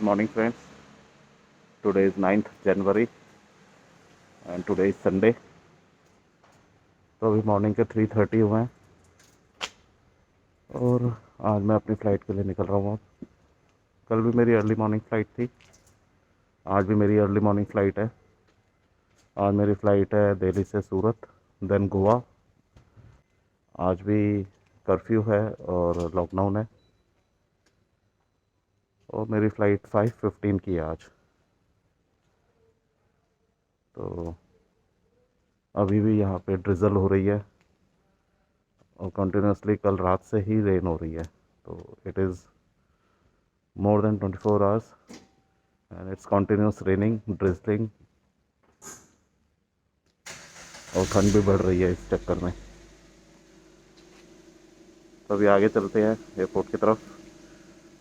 Good morning, friends. Today is 9th January and today is Sunday. तो अभी morning के 3:30 हुए हैं और आज मैं अपनी फ़्लाइट के लिए निकल रहा हूँ। कल भी मेरी अर्ली मॉर्निंग फ़्लाइट थी, आज भी मेरी अर्ली मॉर्निंग फ़्लाइट है। आज मेरी फ़्लाइट है दिल्ली से सूरत, देन गोवा। आज भी कर्फ्यू है और लॉकडाउन है और मेरी फ़्लाइट 5:15 की है आज। तो अभी भी यहाँ पे ड्रिज़ल हो रही है और कंटिन्यूसली कल रात से ही रेन हो रही है। तो it is more than 24 hours and it's continuous raining, drizzling और ठंड भी बढ़ रही है इस चक्कर में। तो अभी आगे चलते हैं एयरपोर्ट की तरफ,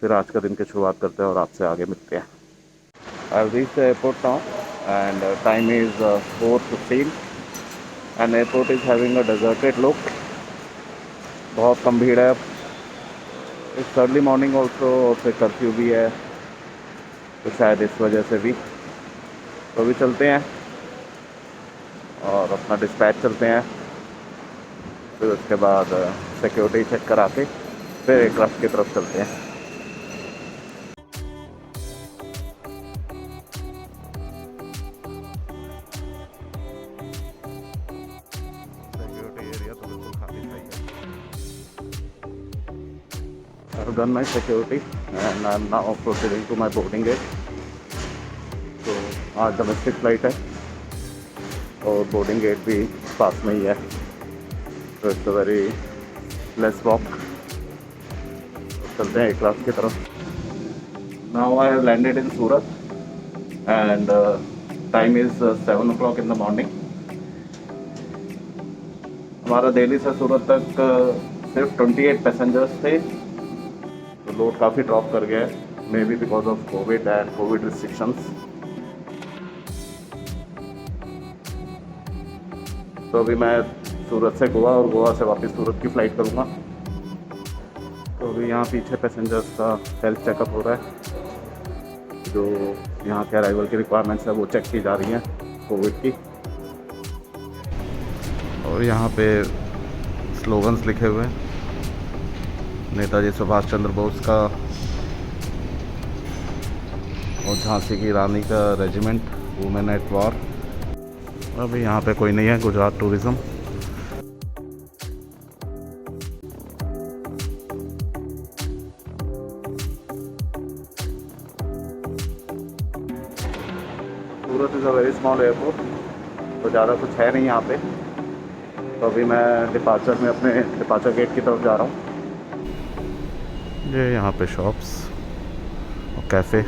फिर आज का दिन की शुरुआत करते हैं और आपसे आगे मिलते हैं। I have reached the airport now and time is 4:15 and airport is having a deserted look. बहुत कम भीड़ है। इट्स अर्ली मॉर्निंग ऑल्सो और फिर कर्फ्यू भी है, तो शायद इस वजह से भी। तो अभी चलते हैं और अपना डिस्पैच चलते हैं, फिर उसके बाद सिक्योरिटी चेक करा के फिर एयरक्राफ्ट की तरफ चलते हैं। सिक्योरिटी एरिया तो बिल्कुल खाली सही है। I've done my security and I'm now proceeding to my boarding gate. तो आज डोमेस्टिक फ़्लाइट है और बोर्डिंग गेट भी पास में ही है, तो it's a very less walk. चलते हैं एयरक्राफ्ट की तरफ। Now I have landed in Surat and time is 7 o'clock in the morning. हमारा दिल्ली से सूरत तक सिर्फ 28 पैसेंजर्स थे, तो लोड काफ़ी ड्रॉप कर गया है, may be because of Covid and Covid restrictions. तो अभी मैं सूरत से गोवा और गोवा से वापस सूरत की फ़्लाइट करूँगा। तो अभी यहाँ पीछे पैसेंजर्स का हेल्थ चेकअप हो रहा है। जो यहाँ के अराइवल की रिक्वायरमेंट्स है वो चेक की जा रही हैं कोविड की। और यहाँ पे स्लोगन्स लिखे हुए हैं, नेताजी सुभाष चंद्र बोस का और झांसी की रानी का रेजिमेंट, वुमेन एट वॉर। अभी यहाँ पे कोई नहीं है, Gujarat tourism. Surat is a very small airport, तो ज़्यादा कुछ है नहीं यहाँ पे। तो अभी मैं डिपार्चर में अपने डिपार्चर गेट की तरफ जा रहा हूँ। ये यहाँ पे शॉप्स और कैफ़े।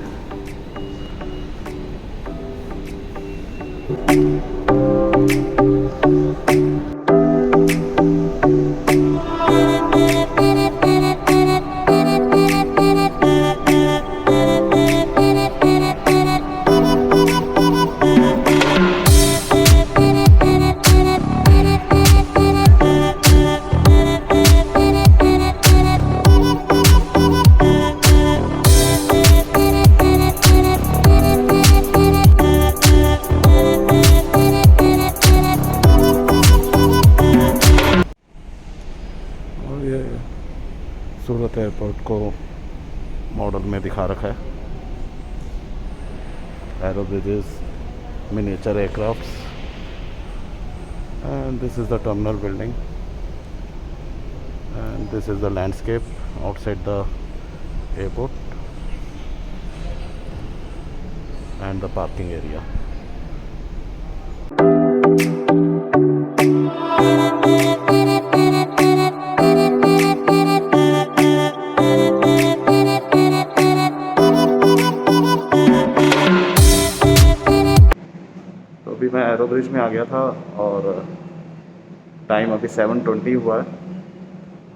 सूरत एयरपोर्ट को मॉडल में दिखा रखा है, arrow bridges, miniature aircrafts, and this is the terminal building and this is the landscape outside the airport and the parking area. अभी मैं एरो ब्रिज में आ गया था और टाइम अभी 7:20 हुआ है।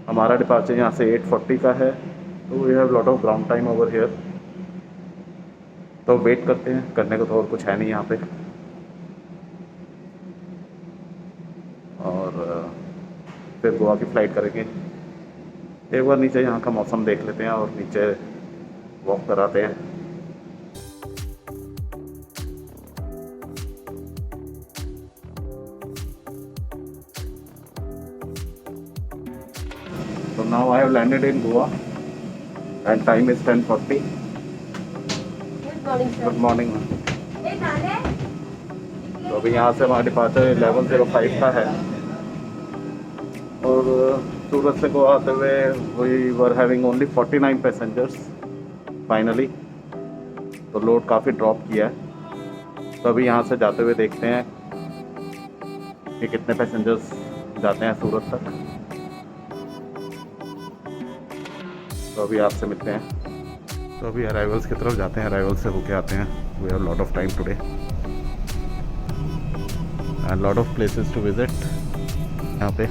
हमारा डिपार्चर यहाँ से 8:40 का है, तो we have lot of ground time over here. तो वेट करते हैं, करने को तो और कुछ है नहीं यहाँ पे। और फिर गोवा की फ़्लाइट करेंगे। एक बार नीचे यहाँ का मौसम देख लेते हैं और नीचे वॉक कराते हैं। So now I have landed in Goa and time is 10:40. Good morning, sir. Good morning. तो अभी यहाँ से हमारा डिपार्चर 11:05 का है और सूरत से गोवा आते हुए we were having only 49 passengers finally. तो लोड काफ़ी ड्रॉप किया है। तो अभी यहाँ से जाते हुए देखते हैं कि कितने पैसेंजर्स जाते हैं सूरत तक। तो अभी आपसे मिलते हैं। तो अभी अराइवल्स की तरफ जाते हैं, अराइवल से होके आते हैं। We have lot of time today and lot of places to visit यहाँ पे।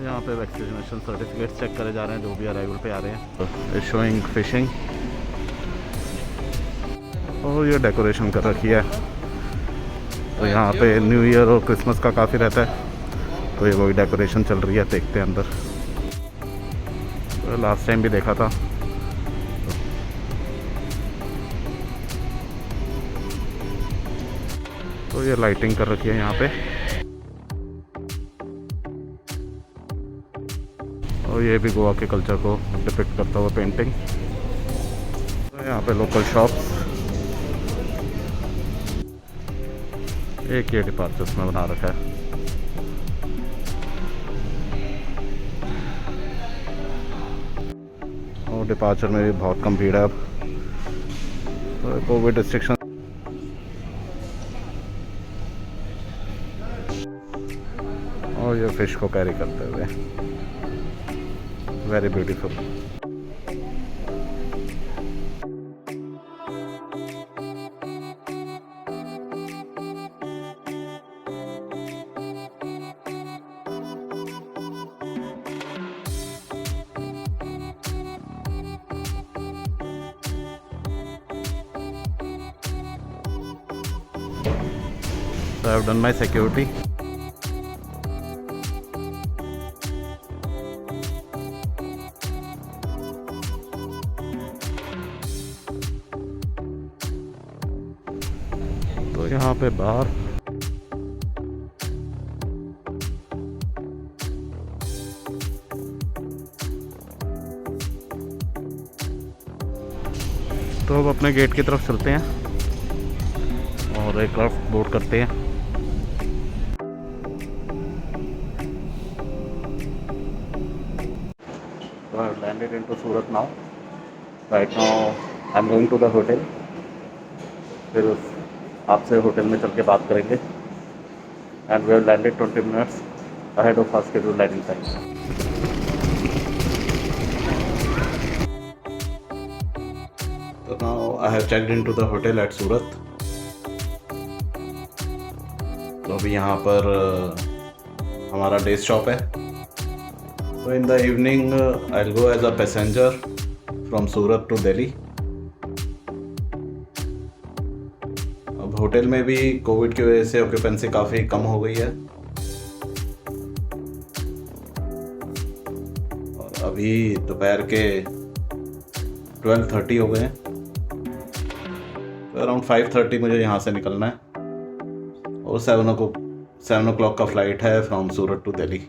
यहाँ पे वैक्सीनेशन सर्टिफिकेट चेक करे जा रहे हैं जो भी अराइवल पे आ रहे हैं। शोइंग फिशिंग और ये डेकोरेशन कर रखी है। तो यहाँ पे न्यू ईयर और क्रिसमस का काफ़ी रहता है, तो ये वही डेकोरेशन चल रही है। देखते हैं अंदर। तो लास्ट टाइम भी देखा था। तो ये लाइटिंग कर रखी है यहाँ पे और ये भी गोवा के कल्चर को डिपिक्ट करता हुआ पेंटिंग। तो यहाँ पे लोकल शॉप्स, एक ये डिपार्चर्स में बना रखा है। और डिपार्चर में भी बहुत कम भीड़ है अब, तो कोविड रिस्ट्रिक्शन। और ये फिश को कैरी करते हुए very beautiful. So I have done my security. तो यहाँ पे बाहर तो अब अपने गेट की तरफ चलते हैं और एयरक्राफ्ट बोर्ड करते हैं। So I have landed into Surat now. Right now I am going to the hotel. फिर आपसे होटल में चल के बात करेंगे। And we have landed 20 minutes ahead of our scheduled landing time. So now I have checked into the hotel at Surat. तो अभी यहाँ पर हमारा डे स्टॉप है। So in the evening I'll go as a passenger from Surat to Delhi. अब hotel में भी Covid की वजह से ऑक्यूपेंसी काफ़ी कम हो गई है और अभी दोपहर के 12:30 हो गए हैं। तो अराउंड 5:30 मुझे यहाँ से निकलना है और 7 o'clock का फ्लाइट है फ्रॉम सूरत टू दिल्ली।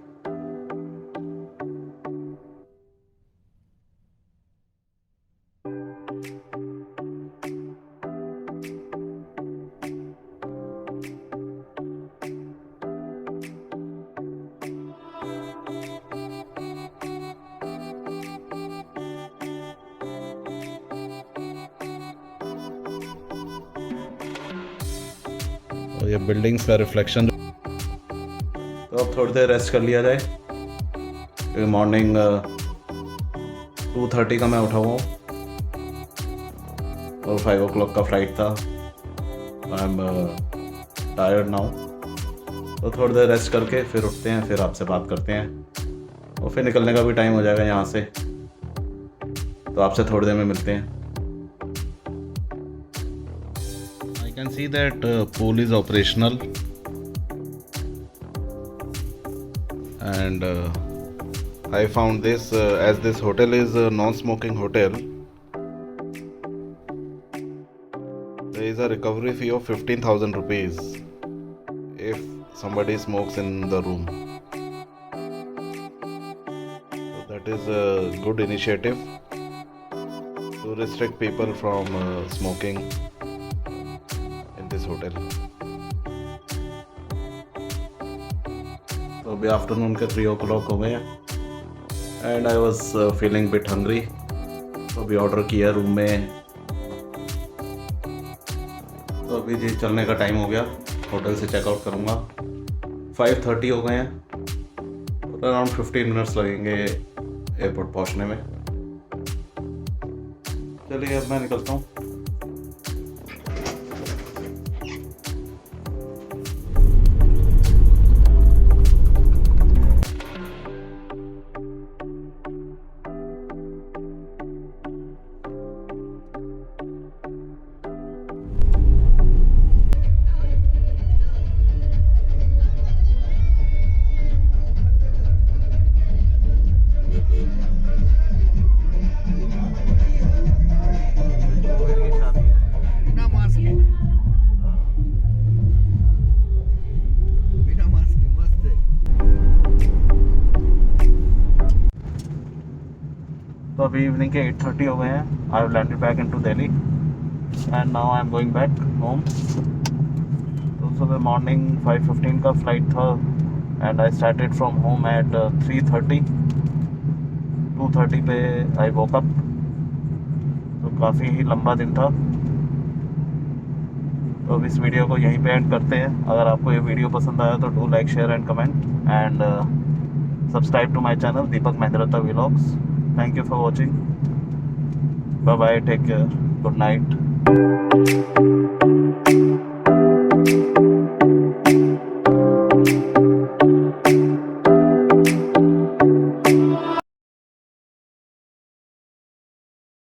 और ये बिल्डिंग्स का रिफ्लेक्शन। तो अब थोड़ी देर रेस्ट कर लिया जाए क्योंकि मॉर्निंग 2:30 का मैं उठा हुआ हूँ और 5 o'clock का फ्लाइट था. I am tired now. तो थोड़ी देर रेस्ट करके फिर उठते हैं, फिर आपसे बात करते हैं और फिर निकलने का भी टाइम हो जाएगा यहाँ से. तो आपसे थोड़ी देर में मिलते हैं. I can see that pool is operational and I found this as this hotel is a non-smoking hotel. There is a recovery fee of 15,000 rupees if somebody smokes in the room. So that is a good initiative to restrict people from smoking in this hotel. तो अभी afternoon के 3 o'clock हो गए हैं and I was feeling bit hungry. तो अभी order किया room में. तो अभी जी चलने का टाइम हो गया. होटल से चेकआउट करूँगा. 5:30 हो गए हैं. अराउंड 15 मिनट्स लगेंगे एयरपोर्ट पहुँचने में. चलिए अब मैं निकलता हूँ. तो अभी इवनिंग के 8:30 हो गए हैं. I have landed back into Delhi and now I am going back home. तो सुबह मॉर्निंग 5:15 का फ्लाइट था and I started from home at 3:30. 2:30 पे आई वोक अप. तो काफ़ी ही लंबा दिन था. तो अब इस वीडियो को यहीं पे एंड करते हैं. अगर आपको ये वीडियो पसंद आया तो do like, share and comment and subscribe to my channel Deepak Mehndratta vlogs. Thank you for watching. Bye bye. Take care. Good night.